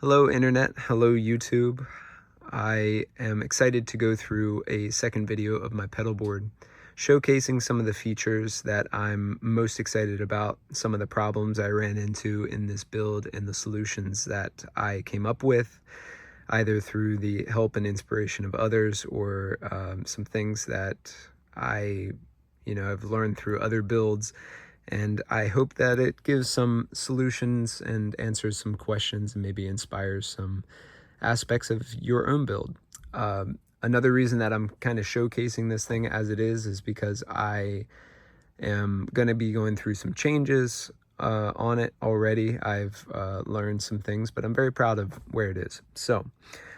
Hello Internet, hello YouTube. I am excited to go through a second video of my pedalboard, showcasing some of the features that I'm most excited about, some of the problems I ran into in this build, and the solutions that I came up with, either through the help and inspiration of others or some things that I have learned through other builds. And I hope that it gives some solutions and answers some questions and maybe inspires some aspects of your own build. Another reason that I'm kind of showcasing this thing as it is because I am going to be going through some changes on it already. I've learned some things, but I'm very proud of where it is. So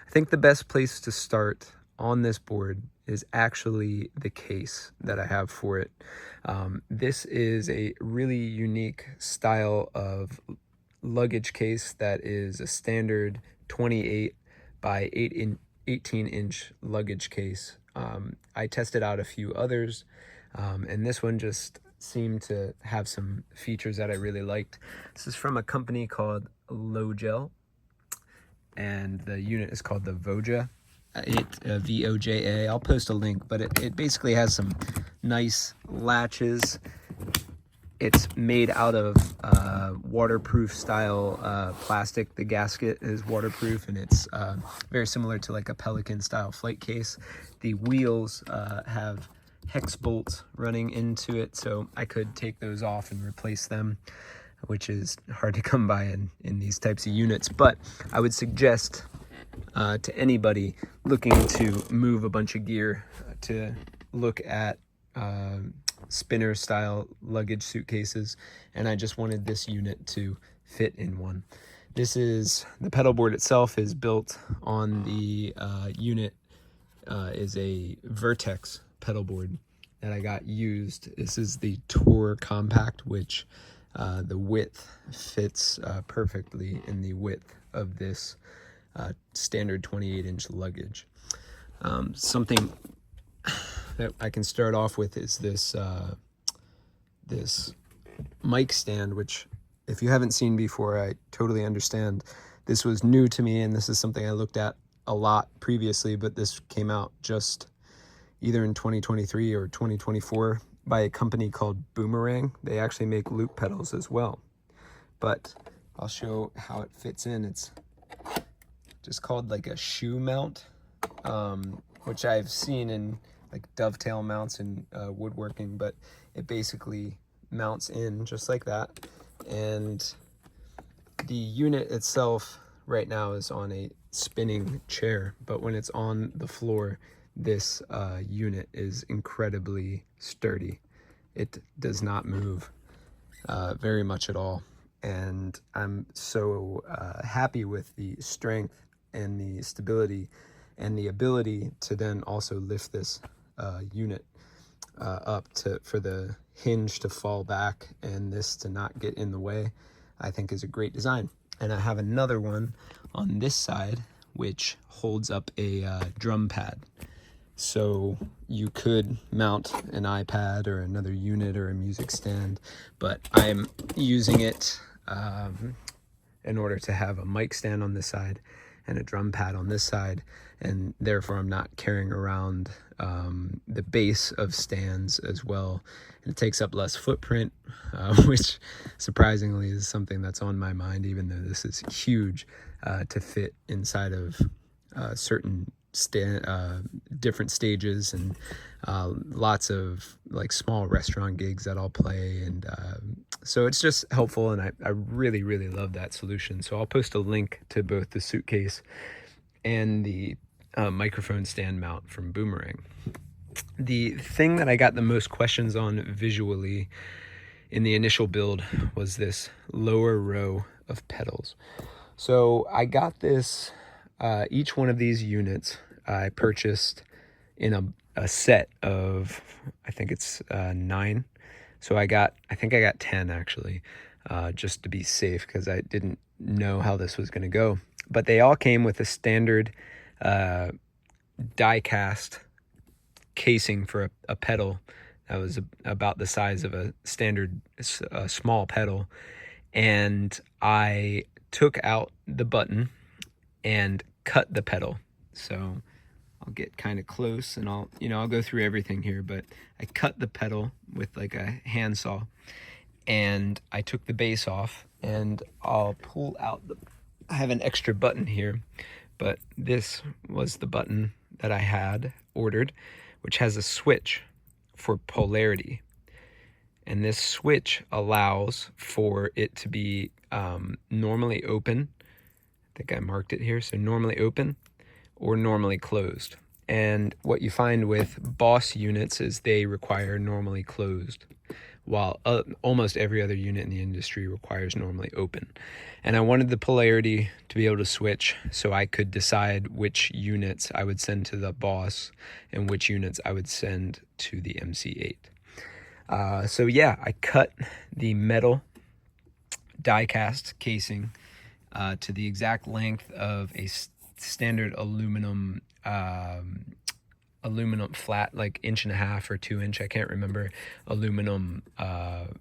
I think the best place to start on this board is actually the case that I have for it. This is a really unique style of luggage case that is a standard 28 by 18-inch luggage case. I tested out a few others, and this one just seemed to have some features that I really liked. This is from a company called Logel, and the unit is called the Voja. V-O-J-A. I'll post a link, but it basically has some nice latches. It's made out of waterproof style plastic. The gasket is waterproof, and it's very similar to like a Pelican style flight case. The wheels have hex bolts running into it, so I could take those off and replace them, which is hard to come by in these types of units. But I would suggest to anybody looking to move a bunch of gear to look at spinner style luggage suitcases, and I just wanted this unit to fit in one. This is the pedalboard itself is built on the unit is a Vertex pedalboard that I got used. This is the Tour Compact, which the width fits perfectly in the width of this standard 28-inch luggage. Something that I can start off with is this this mic stand, which if you haven't seen before, I totally understand. This was new to me, and this is something I looked at a lot previously, but this came out just either in 2023 or 2024 by a company called Boomerang. They actually make loop pedals as well, but I'll show how it fits in. It's just called like a shoe mount, which I've seen in like dovetail mounts in woodworking, but it basically mounts in just like that. And the unit itself right now is on a spinning chair, but when it's on the floor, this unit is incredibly sturdy. It does not move very much at all. And I'm so happy with the strength and the stability and the ability to then also lift this unit up for the hinge to fall back and this to not get in the way. I think is a great design. And I have another one on this side which holds up a drum pad. So you could mount an iPad or another unit or a music stand, but I'm using it in order to have a mic stand on this side and a drum pad on this side, and therefore I'm not carrying around the base of stands as well, and it takes up less footprint, which surprisingly is something that's on my mind, even though this is huge to fit inside of certain different stages and lots of like small restaurant gigs that I'll play, and so it's just helpful, and I really love that solution. So I'll post a link to both the suitcase and the microphone stand mount from Boomerang. The thing that I got the most questions on visually in the initial build was this lower row of pedals. So I got this, each one of these units I purchased in a set of, I think it's 9. So I think I got 10 actually, just to be safe, because I didn't know how this was going to go. But they all came with a standard die cast casing for a pedal that was about the size of a standard small pedal. And I took out the button and cut the pedal. So I'll get kind of close and I'll go through everything here, but I cut the pedal with like a handsaw, and I took the bass off, and I'll pull out I have an extra button here, but this was the button that I had ordered, which has a switch for polarity. And this switch allows for it to be normally open. I think I marked it here. So normally open or normally closed. And what you find with Boss units is they require normally closed, while almost every other unit in the industry requires normally open. And I wanted the polarity to be able to switch so I could decide which units I would send to the Boss and which units I would send to the MC8. So yeah, I cut the metal die cast casing to the exact length of a standard aluminum flat, like 1.5 or 2 inch, I can't remember, aluminum, I'm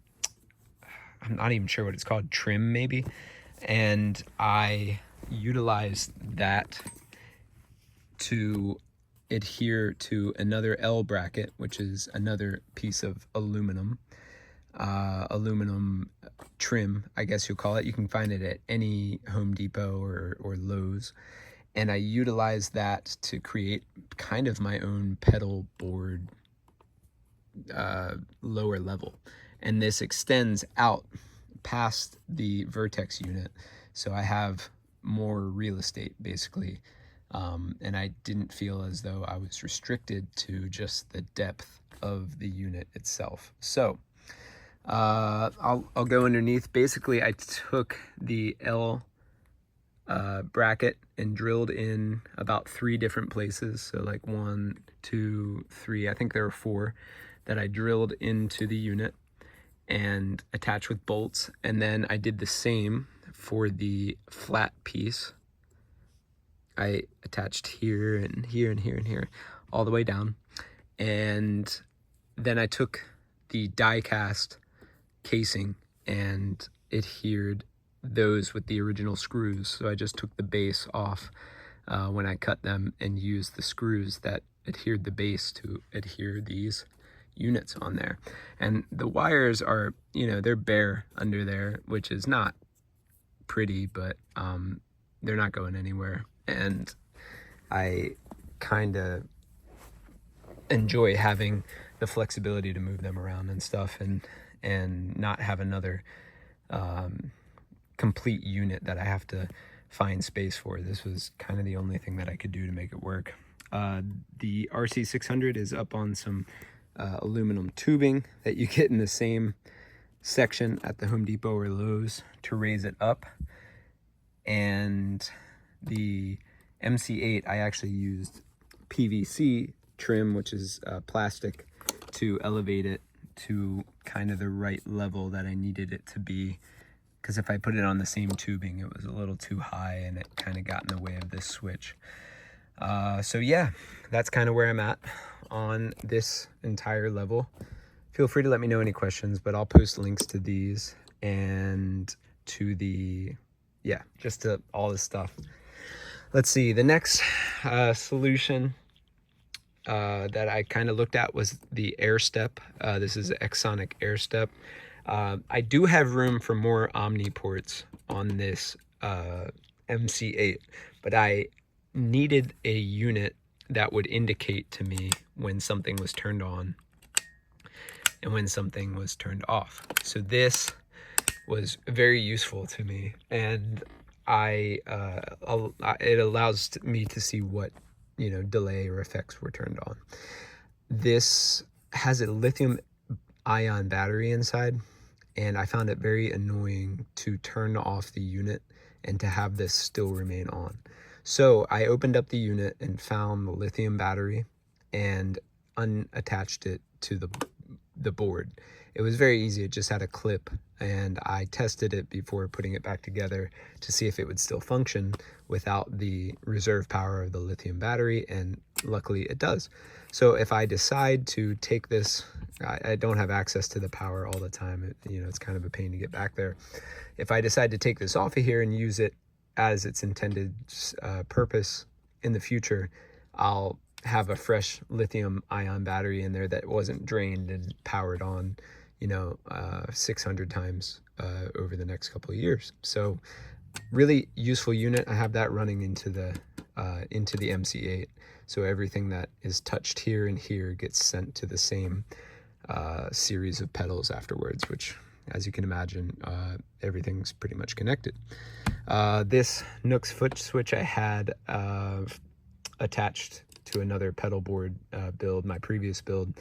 not even sure what it's called, trim maybe. And I utilized that to adhere to another L bracket, which is another piece of aluminum trim, I guess you'll call it. You can find it at any Home Depot or Lowe's. And I utilized that to create kind of my own pedal board lower level. And this extends out past the vertex unit. So I have more real estate basically. And I didn't feel as though I was restricted to just the depth of the unit itself. So I'll go underneath. Basically, I took the L bracket and drilled in about 3 different places. So like 1, 2, 3, I think there were 4 that I drilled into the unit and attached with bolts. And then I did the same for the flat piece. I attached here and here and here and here, all the way down. And then I took the die cast casing and adhered those with the original screws. So I just took the base off when I cut them and used the screws that adhered the base to adhere these units on there. And the wires are, they're bare under there, which is not pretty, but they're not going anywhere. And I kind of enjoy having the flexibility to move them around and stuff, and not have another complete unit that I have to find space for. This was kind of the only thing that I could do to make it work. The RC600 is up on some aluminum tubing that you get in the same section at the Home Depot or Lowe's to raise it up. And the MC8, I actually used PVC trim, which is plastic, to elevate it to kind of the right level that I needed it to be. Because if I put it on the same tubing, it was a little too high and it kind of got in the way of this switch. So yeah, that's kind of where I'm at on this entire level. Feel free to let me know any questions, but I'll post links to these and to the, just to all this stuff. Let's see, the next solution that I kind of looked at was the air step. This is an Exonic air step. I do have room for more Omni ports on this MC8, but I needed a unit that would indicate to me when something was turned on and when something was turned off. So this was very useful to me, and it allows me to see what delay or effects were turned on. This has a lithium ion battery inside, and I found it very annoying to turn off the unit and to have this still remain on. So I opened up the unit and found the lithium battery and unattached it to the board. It was very easy. It just had a clip, and I tested it before putting it back together to see if it would still function without the reserve power of the lithium battery, and luckily it does. So if I decide to take this, I don't have access to the power all the time. It's kind of a pain to get back there. If I decide to take this off of here and use it as its intended purpose in the future, I'll have a fresh lithium ion battery in there that wasn't drained and powered on, 600 times over the next couple of years. So really useful unit. I have that running into the MC8. So everything that is touched here and here gets sent to the same series of pedals afterwards, which, as you can imagine, everything's pretty much connected. This Nooks foot switch I had attached to another pedal board build, my previous build,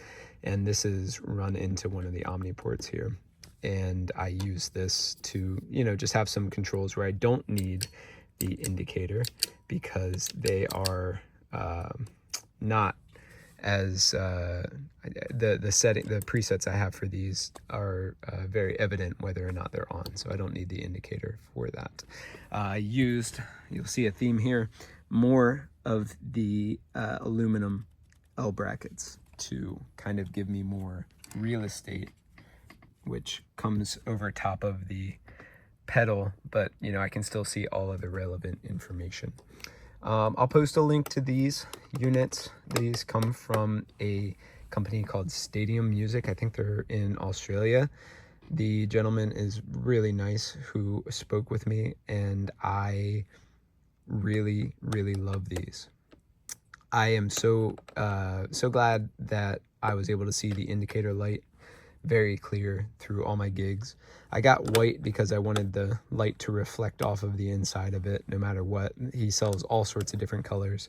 and this is run into one of the Omni ports here. And I use this to, just have some controls where I don't need the indicator, because they are not as the presets I have for these are very evident whether or not they're on, so I don't need the indicator for that. You'll see a theme here, more of the aluminum L brackets to kind of give me more real estate, which comes over top of the pedal, but I can still see all of the relevant information. I'll post a link to these units. These come from a company called Stadium Music. I think they're in Australia. The gentleman is really nice who spoke with me, and I really, really love these. I am so glad that I was able to see the indicator light very clear through all my gigs. I got white because I wanted the light to reflect off of the inside of it no matter what. He sells all sorts of different colors.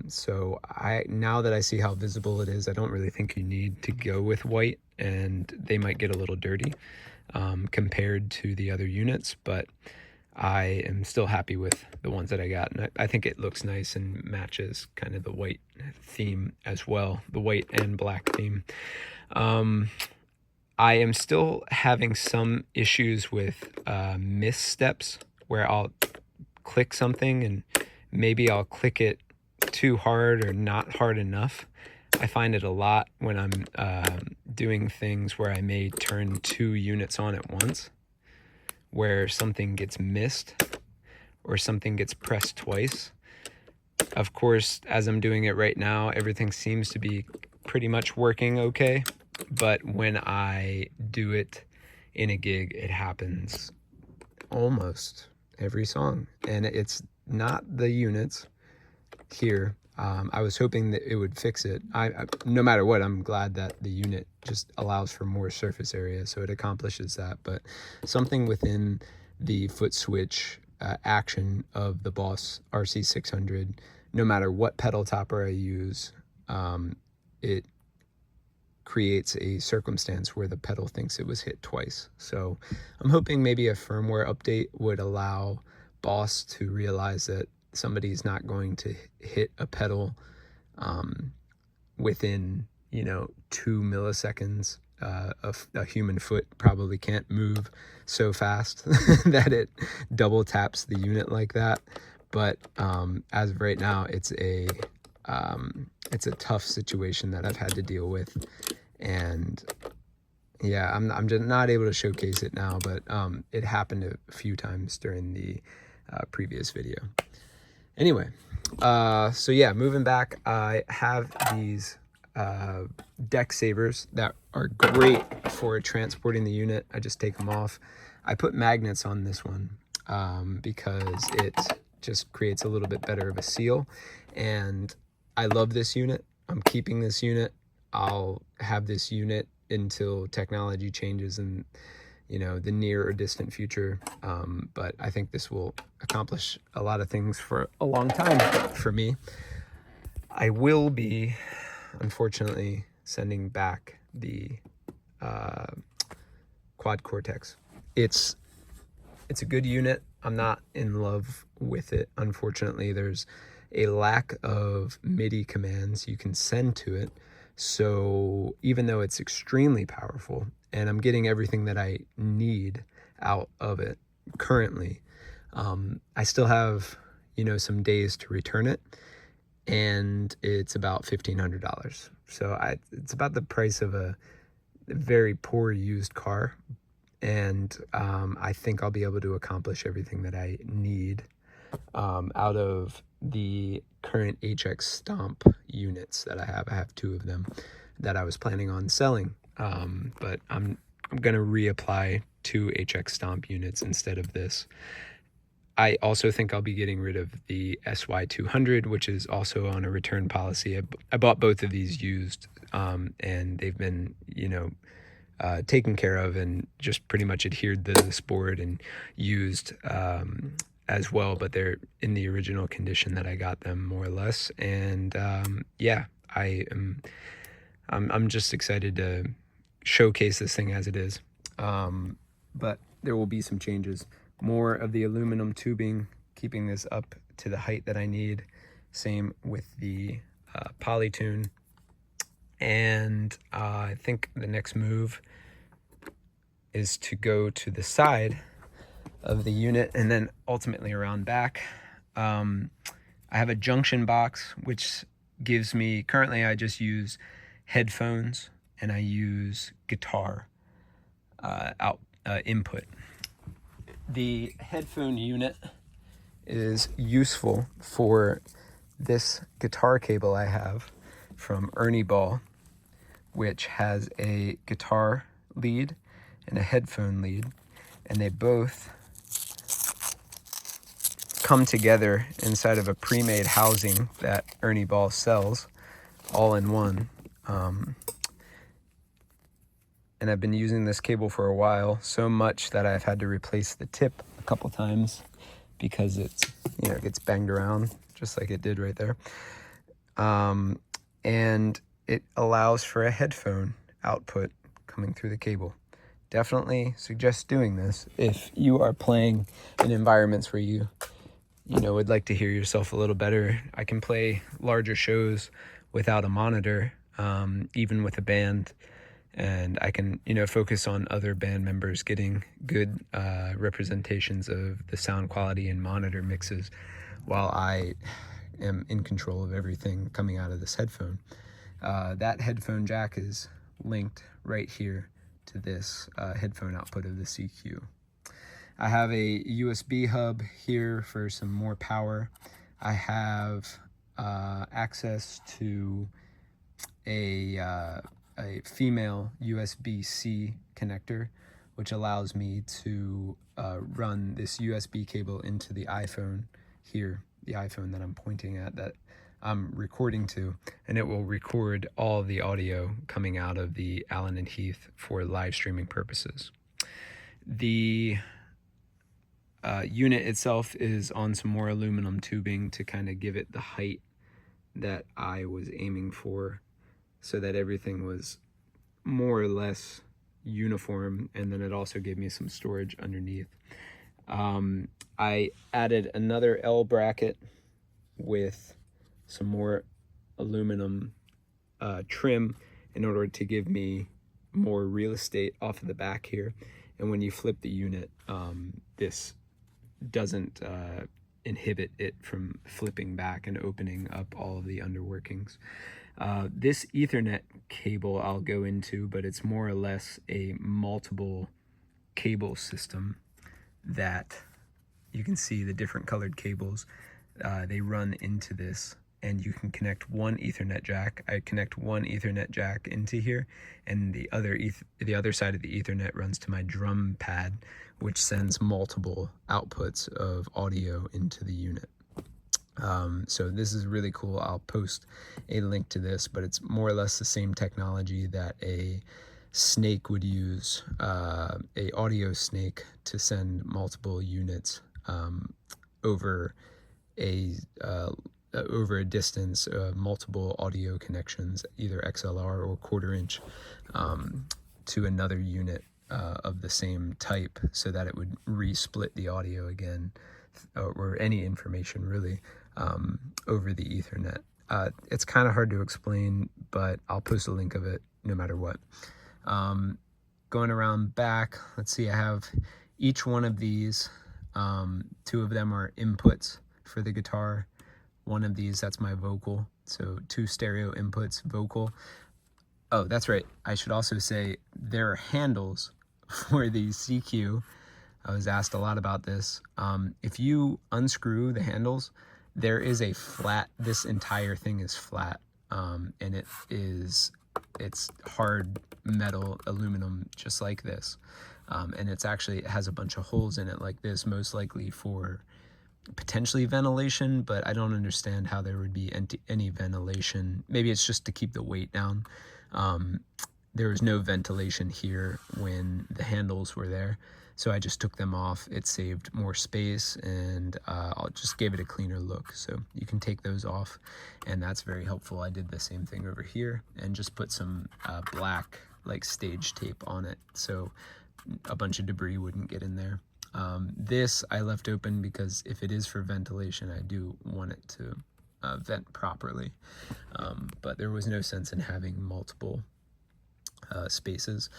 So now that I see how visible it is, I don't really think you need to go with white, and they might get a little dirty compared to the other units, but I am still happy with the ones that I got, and I think it looks nice and matches kind of the white theme as well, the white and black theme. I am still having some issues with missteps where I'll click something and maybe I'll click it too hard or not hard enough. I find it a lot when I'm doing things where I may turn 2 units on at once, where something gets missed or something gets pressed twice. Of course, as I'm doing it right now, everything seems to be pretty much working okay, but when I do it in a gig, it happens almost every song, and it's not the units here. I was hoping that it would fix it. No matter what, I'm glad that the unit just allows for more surface area, so it accomplishes that. But something within the foot switch action of the Boss RC600, no matter what pedal topper I use, it creates a circumstance where the pedal thinks it was hit twice. So I'm hoping maybe a firmware update would allow Boss to realize that somebody's not going to hit a pedal within 2 milliseconds. A human foot probably can't move so fast that it double taps the unit like that. But as of right now, it's a tough situation that I've had to deal with, and yeah, I'm just not able to showcase it now, but it happened a few times during the previous video. Anyway, so yeah, moving back, I have these deck savers that are great for transporting the unit. I just take them off. I put magnets on this one because it just creates a little bit better of a seal, and I love this unit. I'm keeping this unit. I'll have this unit until technology changes in the near or distant future, but I think this will accomplish a lot of things for a long time for me. I will be, unfortunately, sending back the Quad Cortex. It's a good unit. I'm not in love with it. Unfortunately, there's a lack of MIDI commands you can send to it. So even though it's extremely powerful and I'm getting everything that I need out of it currently, I still have, some days to return it, and it's about $1,500. So it's about the price of a very poor used car. and I think I'll be able to accomplish everything that I need out of the current HX Stomp units that I have. I have 2 of them that I was planning on selling, but I'm gonna reapply 2 HX Stomp units instead of this. I also think I'll be getting rid of the SY200, which is also on a return policy. I bought both of these used, and they've been, taken care of and just pretty much adhered to this board and used as well, but they're in the original condition that I got them, more or less. And yeah, I'm just excited to showcase this thing as it is. But there will be some changes. More of the aluminum tubing, keeping this up to the height that I need. Same with the Polytune. And I think the next move is to go to the side of the unit and then ultimately around back. I have a junction box, which gives me, currently I just use headphones and I use guitar input. The headphone unit is useful for this guitar cable I have from Ernie Ball, which has a guitar lead and a headphone lead, and they both come together inside of a pre-made housing that Ernie Ball sells, all in one. And I've been using this cable for a while, so much that I've had to replace the tip a couple times because it's, it gets banged around just like it did right there. And it allows for a headphone output coming through the cable. Definitely suggest doing this if you are playing in environments where you would like to hear yourself a little better. I can play larger shows without a monitor, even with a band. And I can, focus on other band members getting good representations of the sound quality and monitor mixes while I am in control of everything coming out of this headphone. That headphone jack is linked right here to this headphone output of the CQ. I have a USB hub here for some more power. I have access to a female USB-C connector, which allows me to run this USB cable into the iPhone here, the iPhone that I'm pointing at, that I'm recording to, and it will record all the audio coming out of the Allen and Heath for live streaming purposes. The unit itself is on some more aluminum tubing to kind of give it the height that I was aiming for, so that everything was more or less uniform, and then it also gave me some storage underneath. I added another L bracket with some more aluminum trim in order to give me more real estate off of the back here. And when you flip the unit, this doesn't inhibit it from flipping back and opening up all of the underworkings. This Ethernet cable I'll go into, but it's more or less a multiple cable system that you can see the different colored cables. They run into this, and you can connect one Ethernet jack. I connect one Ethernet jack into here, and the other side of the Ethernet runs to my drum pad, which sends multiple outputs of audio into the unit. So this is really cool. I'll post a link to this, but it's more or less the same technology that a snake would use, a audio snake, to send multiple units over a distance, multiple audio connections, either XLR or 1/4 inch, to another unit of the same type, so that it would re-split the audio again, or any information really, over the Ethernet. It's kind of hard to explain, but I'll post a link of it no matter what. Going around back, let's see, I have each one of these. 2 of them are inputs for the guitar. One of these, that's my vocal. So 2 stereo inputs, vocal. Oh, that's right. I should also say there are handles for the CQ, I was asked a lot about this. If you unscrew the handles, there is a flat, this entire thing is flat, and it's hard metal aluminum, just like this. And it has a bunch of holes in it like this, most likely for potentially ventilation, but I don't understand how there would be any ventilation. Maybe it's just to keep the weight down. There was no ventilation here when the handles were there, so I just took them off. It saved more space, and I'll just gave it a cleaner look. So you can take those off, and that's very helpful. I did the same thing over here and just put some black like stage tape on it, so a bunch of debris wouldn't get in there. This I left open because if it is for ventilation, I do want it to vent properly, but there was no sense in having multiple spaces.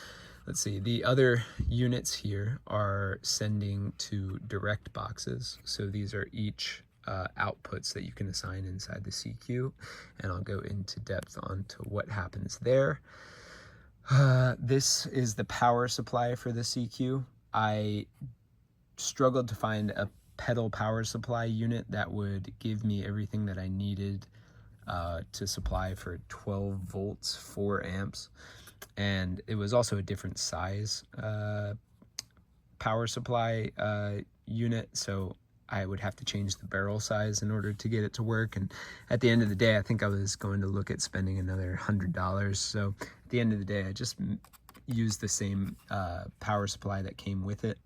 Let's see, the other units here are sending to direct boxes. So these are each outputs that you can assign inside the CQ, and I'll go into depth onto what happens there. This is the power supply for the CQ. I struggled to find a pedal power supply unit that would give me everything that I needed to supply for 12 volts, 4 amps. And it was also a different size power supply unit, so I would have to change the barrel size in order to get it to work. And at the end of the day, I think I was going to look at spending another $100. So at the end of the day, I just used the same power supply that came with it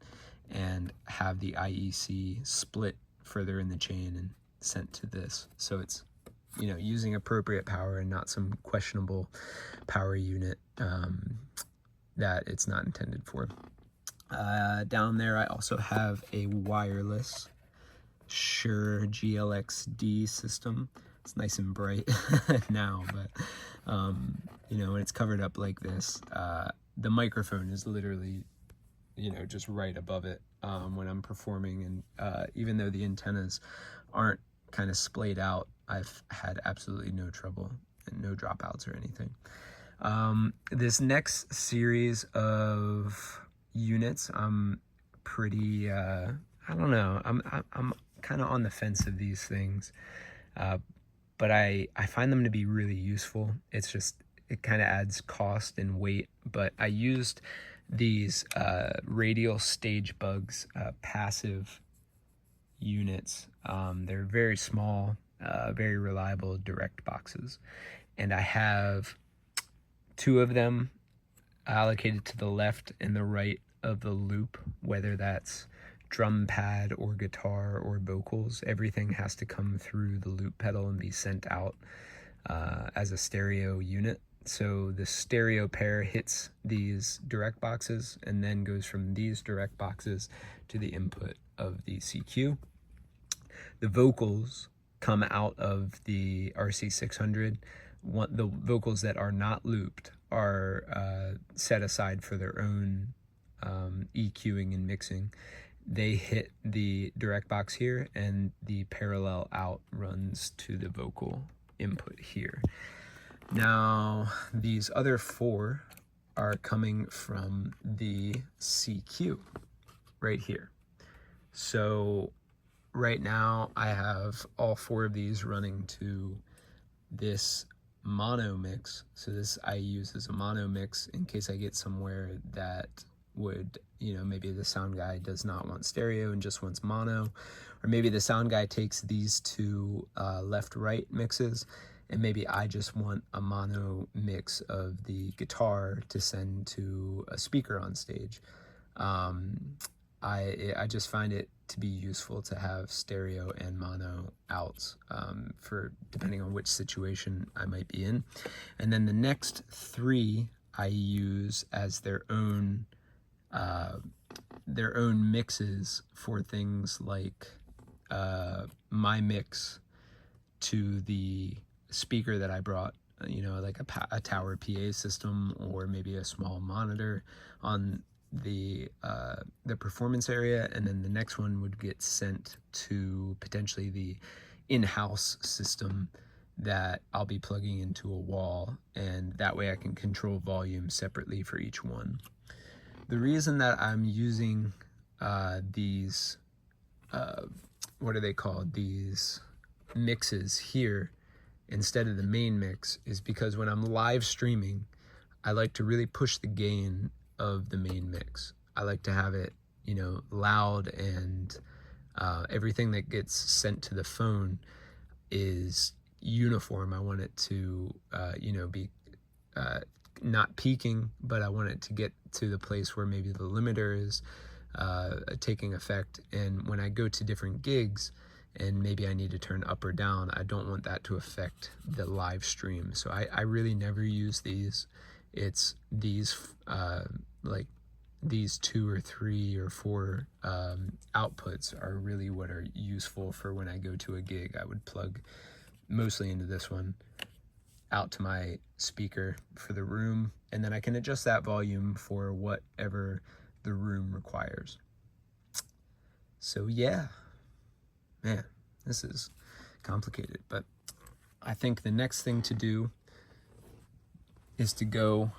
and have the IEC split further in the chain and sent to this. So it's, you know, using appropriate power and not some questionable power unit that it's not intended for. Down there, I also have a wireless Shure GLXD system. It's nice and bright now, but you know, when it's covered up like this, the microphone is literally, you know, just right above it when I'm performing, and even though the antennas aren't kind of splayed out, I've had absolutely no trouble and no dropouts or anything. This next series of units, I'm pretty, I don't know, I'm kind of on the fence of these things, but I find them to be really useful. It's just, it kind of adds cost and weight, but I used these radial stage bugs passive units. They're very small, very reliable direct boxes, and I have 2 of them allocated to the left and the right of the loop, whether that's drum pad or guitar or vocals. Everything has to come through the loop pedal and be sent out as a stereo unit. So the stereo pair hits these direct boxes and then goes from these direct boxes to the input of the CQ. The vocals come out of the RC600. The vocals that are not looped are set aside for their own EQing and mixing. They hit the direct box here, and the parallel out runs to the vocal input here. Now, these other 4 are coming from the CQ right here. So right now I have all 4 of these running to this mono mix. So this I use as a mono mix in case I get somewhere that would, you know, maybe the sound guy does not want stereo and just wants mono, or maybe the sound guy takes these 2 left-right mixes, and maybe I just want a mono mix of the guitar to send to a speaker on stage. I just find it to be useful to have stereo and mono outs for depending on which situation I might be in. And then the next 3 I use as their own mixes for things like my mix to the speaker that I brought, you know, like a tower PA system, or maybe a small monitor on the performance area, and then the next one would get sent to potentially the in-house system that I'll be plugging into a wall, and that way I can control volume separately for each one. The reason that I'm using these, what are they called? These mixes here instead of the main mix is because when I'm live streaming, I like to really push the gain of the main mix. I like to have it, you know, loud, and everything that gets sent to the phone is uniform. I want it to, you know, be not peaking, but I want it to get to the place where maybe the limiter is taking effect. And when I go to different gigs and maybe I need to turn up or down, I don't want that to affect the live stream. So I really never use these. It's these like these 2 or 3 or 4 outputs are really what are useful for when I go to a gig. I would plug mostly into this one out to my speaker for the room, and then I can adjust that volume for whatever the room requires. So yeah, man, this is complicated, but I think the next thing to do is to go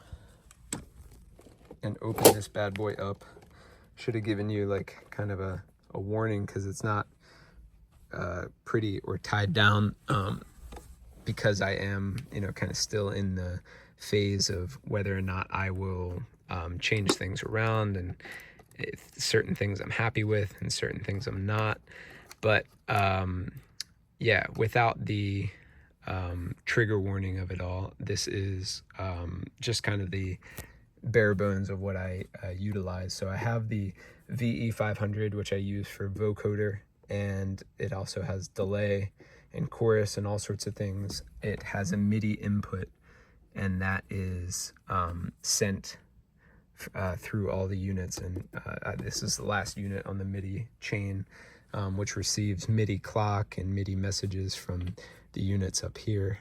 and open this bad boy up. Should have given you like kind of a warning, because it's not pretty or tied down, because I am, you know, kind of still in the phase of whether or not I will change things around, and certain things I'm happy with and certain things I'm not. But yeah, without the trigger warning of it all, this is just kind of the bare bones of what I utilize. So I have the VE500, which I use for vocoder, and it also has delay and chorus and all sorts of things. It has a MIDI input, and that is sent through all the units. And this is the last unit on the MIDI chain, which receives MIDI clock and MIDI messages from the units up here.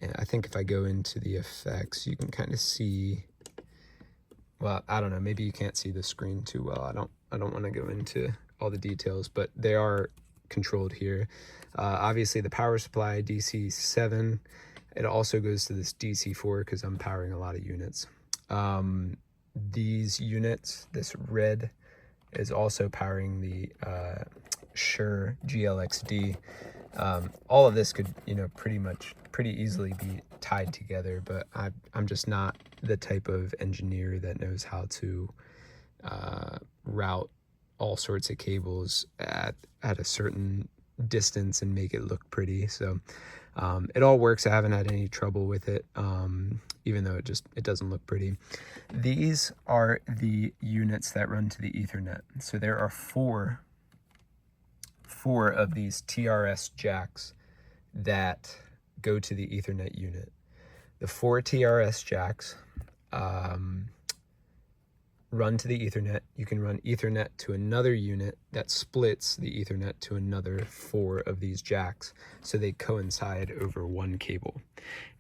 And I think if I go into the effects, you can kind of see, well, I don't know, maybe you can't see the screen too well. I don't want to go into all the details, but they are controlled here. Obviously the power supply, DC 7, it also goes to this DC 4 because I'm powering a lot of units. These units, this red is also powering the Shure GLXD. All of this could, you know, pretty easily be tied together, but I'm just not the type of engineer that knows how to route all sorts of cables at a certain distance and make it look pretty. So it all works. I haven't had any trouble with it, even though it doesn't look pretty. These are the units that run to the Ethernet. So there are four of these TRS jacks that go to the Ethernet unit. The 4 TRS jacks run to the Ethernet. You can run Ethernet to another unit that splits the Ethernet to another 4 of these jacks, so they coincide over one cable.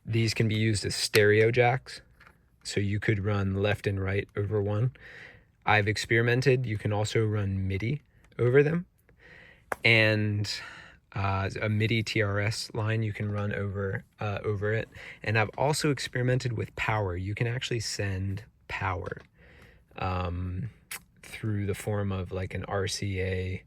These can be used as stereo jacks, so you could run left and right over one. I've experimented. You can also run MIDI over them, and a MIDI TRS line you can run over it. And I've also experimented with power. You can actually send power through the form of like an RCA.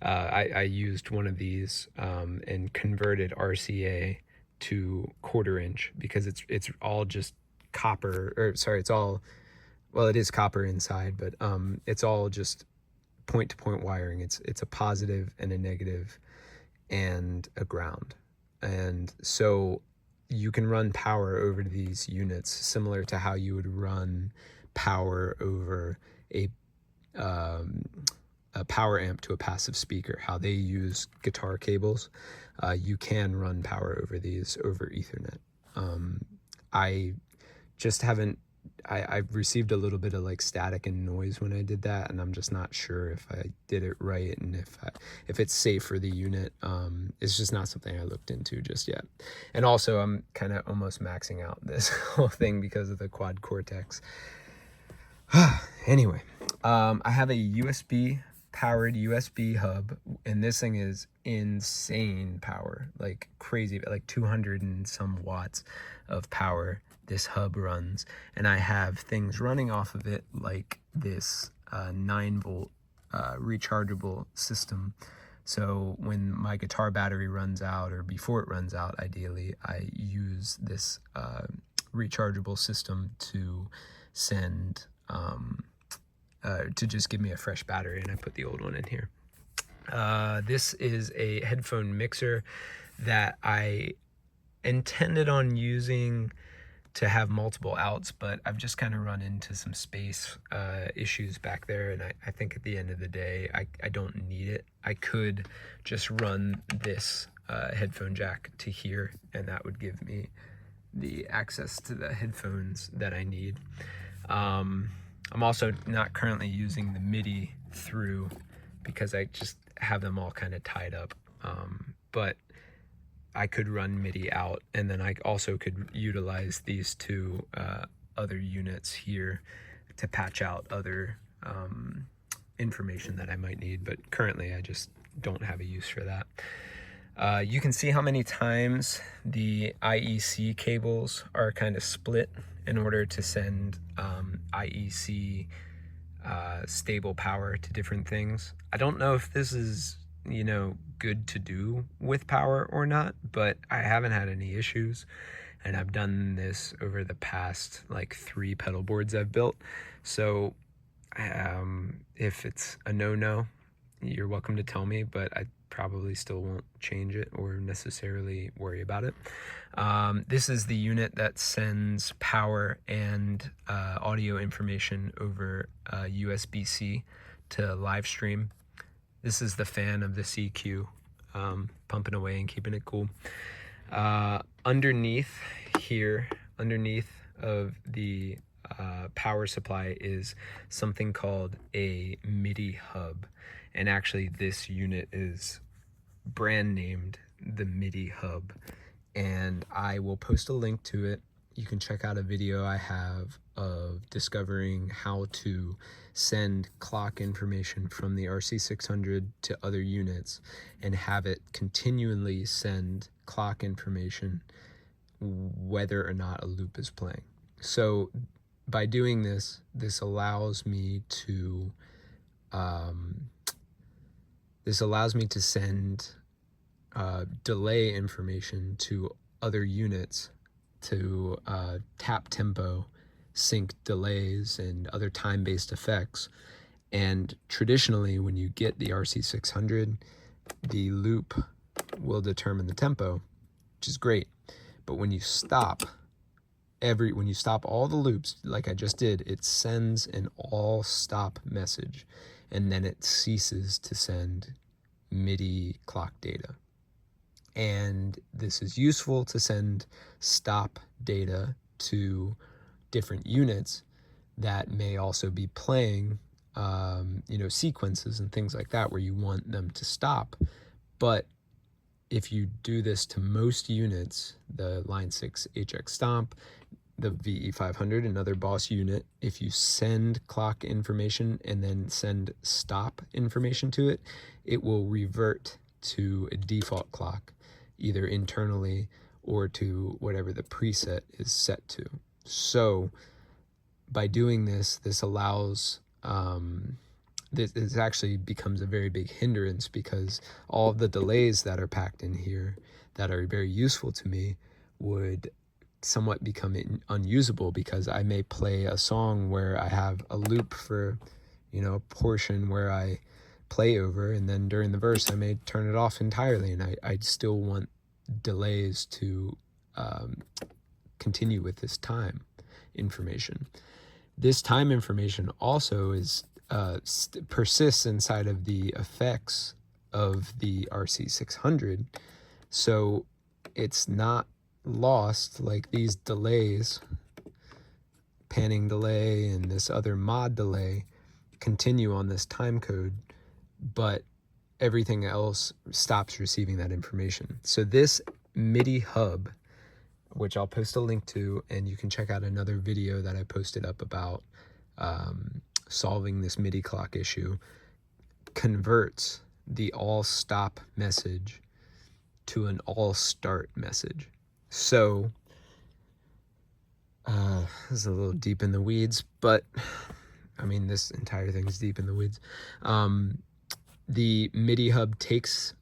I used one of these and converted RCA to 1/4 inch because it's all just copper, or sorry, it's all, well, it is copper inside, but it's all just point-to-point wiring. It's a positive and a negative and a ground, and so you can run power over these units similar to how you would run power over a power amp to a passive speaker, how they use guitar cables. You can run power over these over Ethernet. I just haven't, I've received a little bit of like static and noise when I did that, and I'm just not sure if I did it right and if it's safe for the unit. It's just not something I looked into just yet. And also I'm kind of almost maxing out this whole thing because of the quad cortex. Anyway, I have a USB powered USB hub, and this thing is insane power, like crazy, like 200 and some watts of power. this hub runs, and I have things running off of it like this 9-volt rechargeable system. So when my guitar battery runs out, or before it runs out ideally, I use this rechargeable system to send to just give me a fresh battery, and I put the old one in here. This is a headphone mixer that I intended on using to have multiple outs, but I've just kind of run into some space issues back there, and I think at the end of the day I don't need it. I could just run this headphone jack to here, and that would give me the access to the headphones that I need. I'm also not currently using the MIDI through because I just have them all kind of tied up, but I could run MIDI out, and then I also could utilize these two other units here to patch out other information that I might need, but currently I just don't have a use for that. You can see how many times the IEC cables are kind of split in order to send IEC stable power to different things. I don't know if this is, you know, good to do with power or not, but I haven't had any issues, and I've done this over the past like 3 pedal boards I've built. So if it's a no-no, you're welcome to tell me, but I probably still won't change it or necessarily worry about it. This is the unit that sends power and audio information over USB-C to live stream. This is the fan of the CQ, pumping away and keeping it cool. Underneath here, underneath of the power supply is something called a MIDI hub. And actually this unit is brand named the MIDI hub. And I will post a link to it. You can check out a video I have of discovering how to send clock information from the RC600 to other units and have it continually send clock information whether or not a loop is playing. So by doing this, this allows me to send delay information to other units to tap tempo, sync delays, and other time-based effects. And traditionally, when you get the RC600, the loop will determine the tempo, which is great. But when you stop all the loops, like I just did, it sends an all stop message, and then it ceases to send MIDI clock data. And this is useful to send stop data to different units that may also be playing, sequences and things like that where you want them to stop. But if you do this to most units, the Line 6 HX Stomp, the VE500, another Boss unit, if you send clock information and then send stop information to it, it will revert to a default clock, either internally or to whatever the preset is set to. So by doing this, this allows, this actually becomes a very big hindrance, because all of the delays that are packed in here that are very useful to me would somewhat become unusable, because I may play a song where I have a loop for, a portion where I play over, and then during the verse I may turn it off entirely, and I still want delays to continue with this time information. This time information also is persists inside of the effects of the RC600, so it's not lost like these delays, panning delay and this other mod delay, continue on this time code, but everything else stops receiving that information. So this MIDI hub, which I'll post a link to, and you can check out another video that I posted up about solving this MIDI clock issue, converts the all stop message to an all start message. So This is a little deep in the weeds, but I mean, this entire thing is deep in the weeds. The MIDI hub takes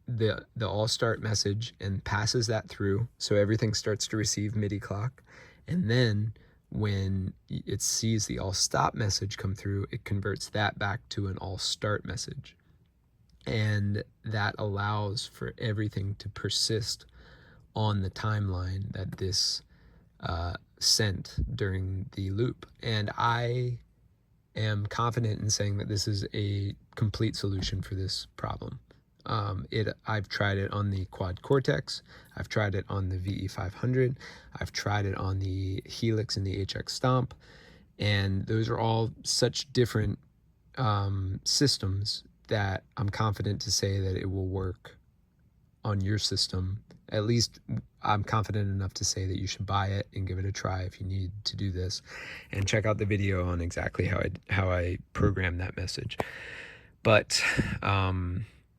the all start message and passes that through, so everything starts to receive MIDI clock. And then when it sees the all stop message come through, it converts that back to an all start message, and that allows for everything to persist on the timeline that this sent during the loop. And I am confident in saying that this is a complete solution for this problem. I've tried it on the Quad Cortex, I've tried it on the VE500, I've tried it on the Helix and the HX Stomp, and those are all such different systems that I'm confident to say that it will work on your system. At least I'm confident enough to say that you should buy it and give it a try if you need to do this, and check out the video on exactly how I program that message. But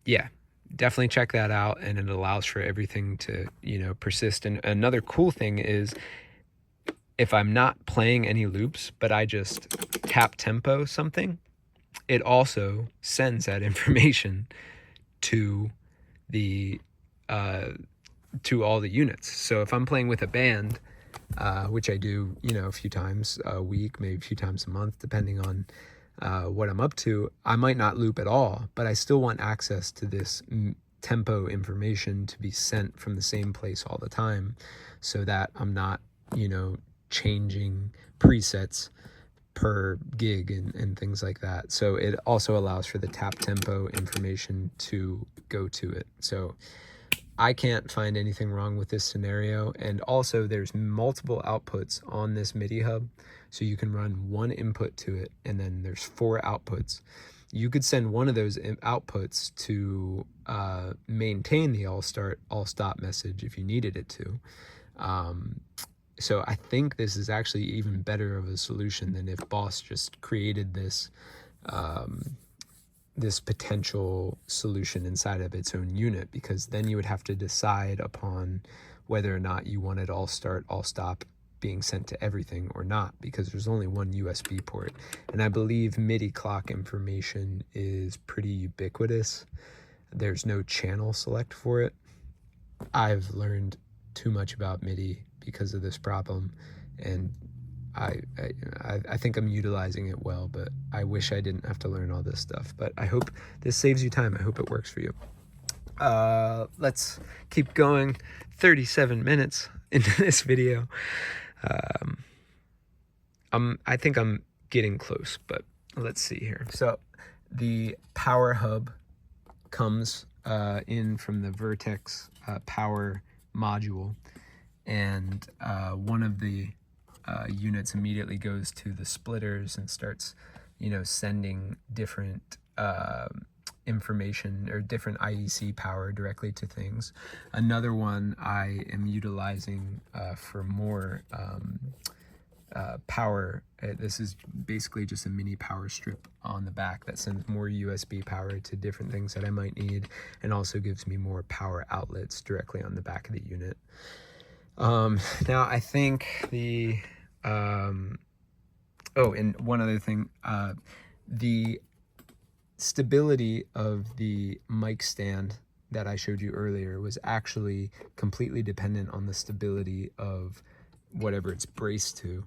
yeah, definitely check that out, and it allows for everything to, you know, persist. And another cool thing is, if I'm not playing any loops but I just tap tempo something, it also sends that information to the to all the units. So if I'm playing with a band, which I do, you know, a few times a week, maybe a few times a month, depending on what I'm up to, I might not loop at all, but I still want access to this tempo information to be sent from the same place all the time, so that I'm not, you know, changing presets per gig and things like that. So it also allows for the tap tempo information to go to it. So I can't find anything wrong with this scenario. And also there's multiple outputs on this MIDI hub, so you can run one input to it, and then there's 4 outputs. You could send one of those outputs to maintain the all stop message if you needed it to. So I think this is actually even better of a solution than if Boss just created this this potential solution inside of its own unit, because then you would have to decide upon whether or not you wanted all start, all stop being sent to everything or not, because there's only one USB port. And I believe MIDI clock information is pretty ubiquitous. There's no channel select for it. I've learned too much about MIDI because of this problem, and I think I'm utilizing it well, but I wish I didn't have to learn all this stuff. But I hope this saves you time. I hope it works for you. Let's keep going. 37 minutes into this video. I think I'm getting close, but let's see here. So the power hub comes in from the Vertex power module, and one of the units immediately goes to the splitters and starts, you know, sending different information or different IEC power directly to things. Another one I am utilizing for more power. This is basically just a mini power strip on the back that sends more USB power to different things that I might need, and also gives me more power outlets directly on the back of the unit. Now I think the oh, and one other thing, the stability of the mic stand that I showed you earlier was actually completely dependent on the stability of whatever it's braced to.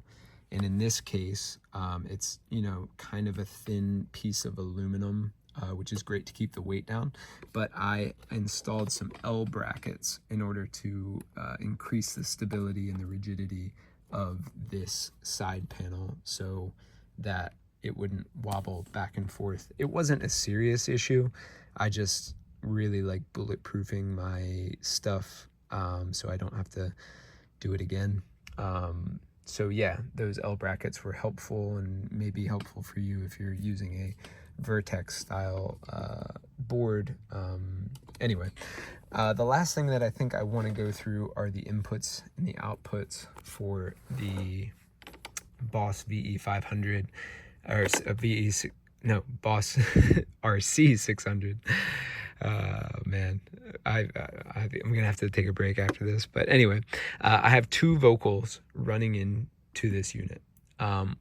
And in this case, it's, you know, kind of a thin piece of aluminum, which is great to keep the weight down. But I installed some L brackets in order to increase the stability and the rigidity of this side panel, so that it wouldn't wobble back and forth. It wasn't a serious issue. I just really like bulletproofing my stuff, so I don't have to do it again. So yeah, those L brackets were helpful, and may be helpful for you if you're using a Vertex style board. Anyway, the last thing that I think I want to go through are the inputs and the outputs for the Boss VE500, or Boss RC600. Man, I'm gonna have to take a break after this, but anyway, I have 2 vocals running in to this unit.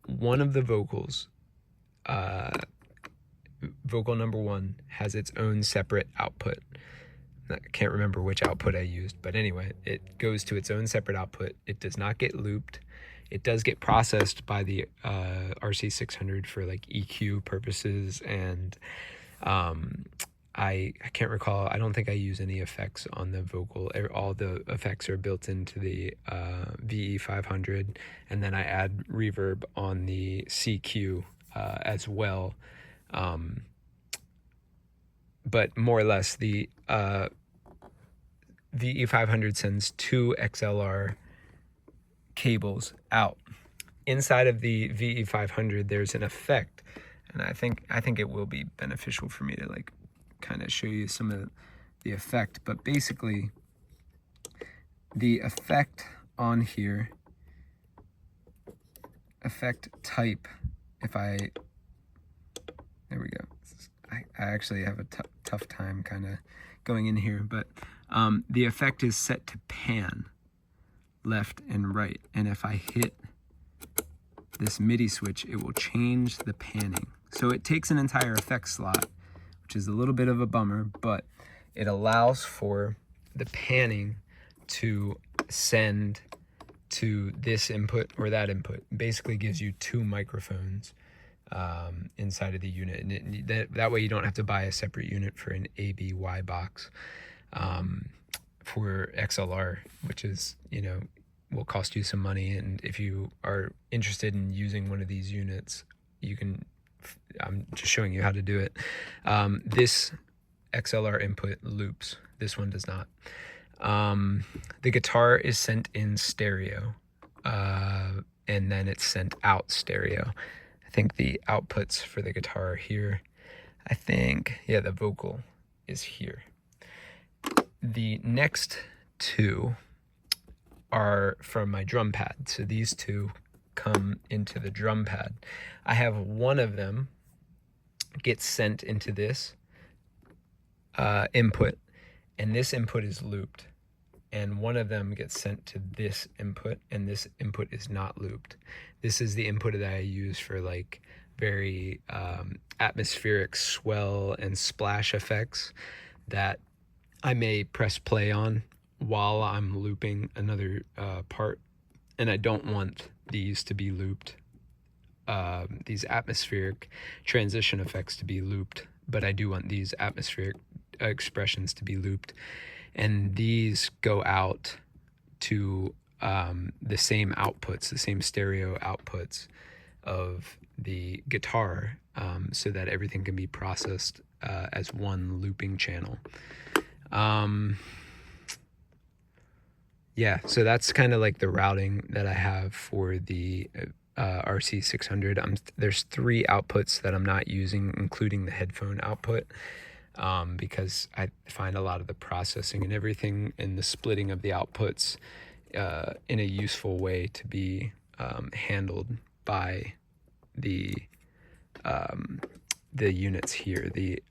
One of the vocals, vocal number 1, has its own separate output. I can't remember which output I used, but anyway, it goes to its own separate output. It does not get looped. It does get processed by the RC600 for like EQ purposes, and I can't recall. I don't think I use any effects on the vocal. All the effects are built into the VE500, and then I add reverb on the CQ as well. But more or less, the VE500 sends 2 XLR cables out. Inside of the VE500, there's an effect, and I think it will be beneficial for me to like kind of show you some of the effect. But basically, the effect on here, effect type, there we go. I actually have a tough time kind of going in here, but the effect is set to pan left and right, and if I hit this MIDI switch, it will change the panning. So it takes an entire effect slot, which is a little bit of a bummer, but it allows for the panning to send to this input or that input. It basically gives you 2 microphones inside of the unit, and that way you don't have to buy a separate unit for an ABY box for XLR, which is, you know, will cost you some money. And if you are interested in using one of these units, you can, I'm just showing you how to do it. This XLR input loops, this one does not. The guitar is sent in stereo, and then it's sent out stereo. I think the outputs for the guitar are here. I think, yeah, the vocal is here. The next 2 are from my drum pad. So these 2 come into the drum pad. I have one of them gets sent into this input, and this input is looped. And one of them gets sent to this input, and this input is not looped. This is the input that I use for like very atmospheric swell and splash effects that I may press play on while I'm looping another part, and I don't want these to be looped, these atmospheric transition effects to be looped, but I do want these atmospheric expressions to be looped. And these go out to the same outputs, the same stereo outputs of the guitar, so that everything can be processed as one looping channel. Yeah, so that's kind of like the routing that I have for the RC600. There's 3 outputs that I'm not using, including the headphone output. Because I find a lot of the processing and everything and the splitting of the outputs in a useful way to be handled by the units here, the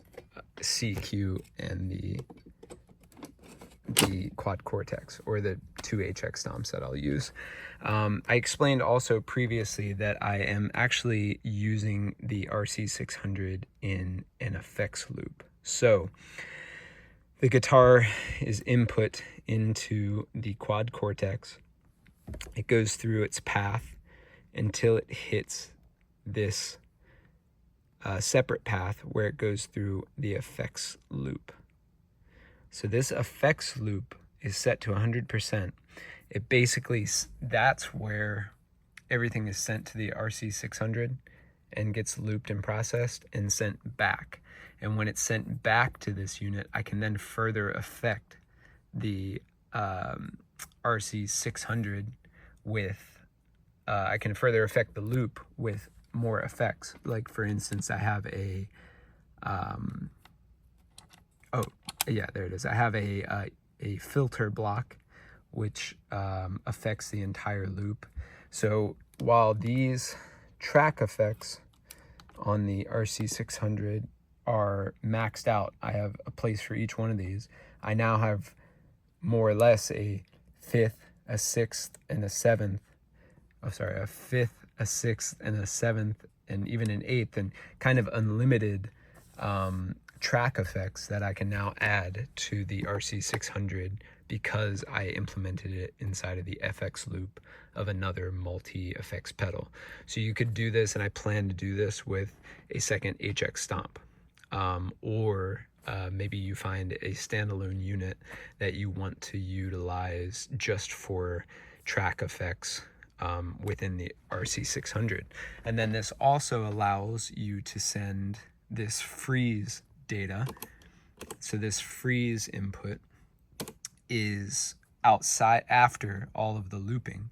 CQ and the quad cortex, or the 2 HX stomps that I'll use. I explained also previously that I am actually using the RC600 in an effects loop. So the guitar is input into the quad cortex. It goes through its path until it hits this separate path where it goes through the effects loop. So this effects loop is set to 100%. It basically, that's where everything is sent to the RC600 and gets looped and processed and sent back. And when it's sent back to this unit, I can then further affect the RC600 with, I can further affect the loop with more effects. Like for instance, I have a, oh yeah, there it is. I have a filter block, which affects the entire loop. So while these track effects on the RC600 are maxed out, I have a place for each one of these. I now have more or less a 5th, a 6th, and a 7th a fifth, a sixth, and a seventh, and even an eighth, and kind of unlimited track effects that I can now add to the RC600 because I implemented it inside of the FX loop of another multi-effects pedal. So you could do this, and I plan to do this with a second HX Stomp, or maybe you find a standalone unit that you want to utilize just for track effects within the RC600. And then this also allows you to send this freeze data. So this freeze input is outside after all of the looping.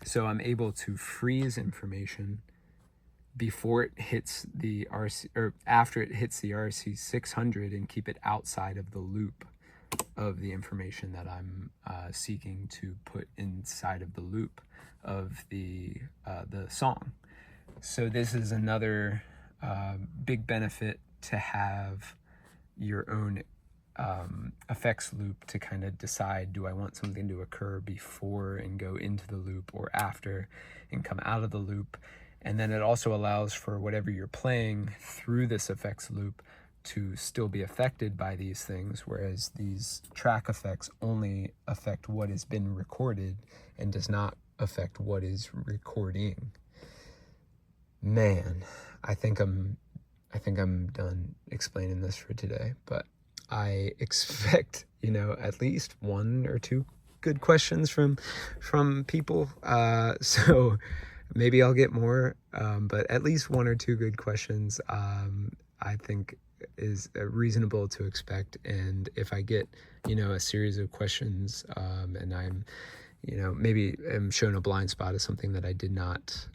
So I'm able to freeze information before it hits the RC, or after it hits the RC600, and keep it outside of the loop of the information that I'm seeking to put inside of the loop of the song. So this is another big benefit to have your own effects loop to kind of decide, do I want something to occur before and go into the loop, or after and come out of the loop. And then it also allows for whatever you're playing through this effects loop to still be affected by these things, whereas these track effects only affect what has been recorded and does not affect what is recording. Man, I think I'm done explaining this for today, but I expect, at least one or two good questions from people. So maybe I'll get more, but at least one or two good questions, I think is reasonable to expect. And if I get, a series of questions, and I'm, maybe I'm shown a blind spot of something that I did not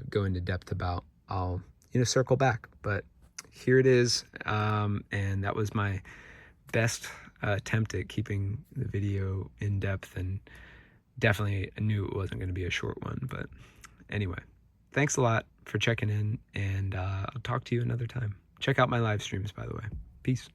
go into depth about, I'll, circle back. But here it is, and that was my best attempt at keeping the video in depth, and definitely knew it wasn't going to be a short one. But anyway, thanks a lot for checking in, and I'll talk to you another time. Check out my live streams, by the way. Peace.